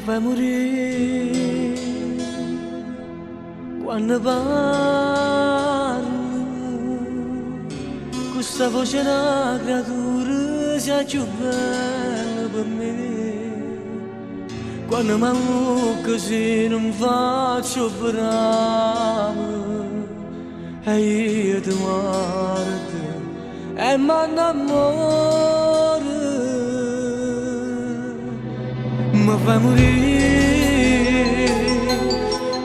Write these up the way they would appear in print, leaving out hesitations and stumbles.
fai morire quando parlo. Questa voce è una creatura sia più bella per me. Quando mi così non faccio bravo e io ti guardo e mi innamoro. Mi fai morire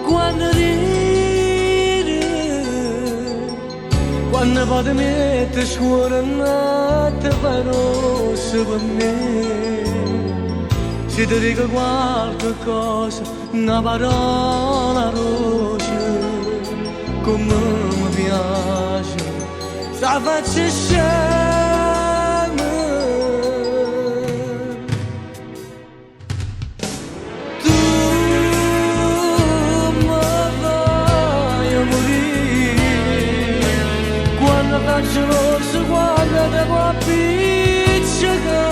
quando ridi, quando poi ti metti scuola e non ti fai rossa per me. Se ti dico qualche cosa, una parola roce, come mi piace, sta faccia scema. Tu mi fai morire, quando faccio rosso, quando ti può appiccicare.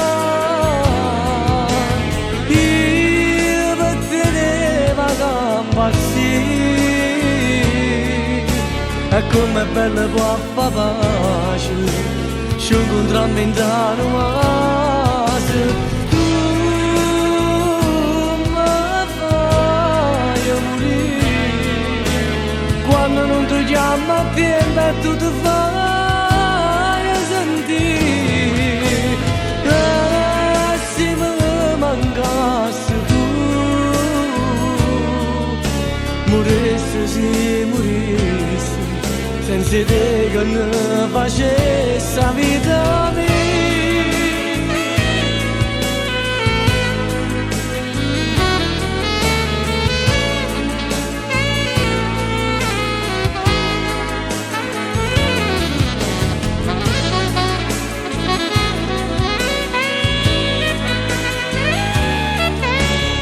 E com'è bella può far pace, ci incontriamo in oasi. Tu mi fai morire, quando non ti chiamo a tempo e tu ti fai sentire. E se mi mancassi tu, morissi sì, morissi, senza te che ne facesse la vita mia.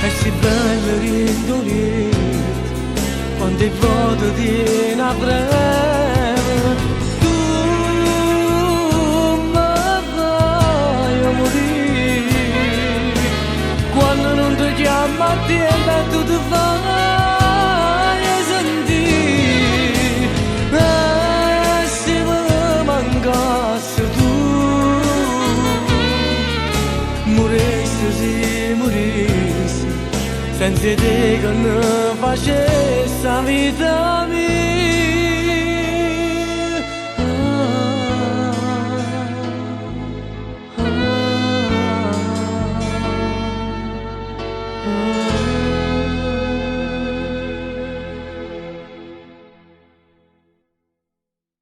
È sì bello rintornare quando il vuoto tiene a breve. Tu mi fai morire, quando non ti chiamo a tempo e tu ti fai sentire. E se mi mancassi tu, morissi sì, morissi, senza te che ne facesse la vita mia. Ah, ah, ah.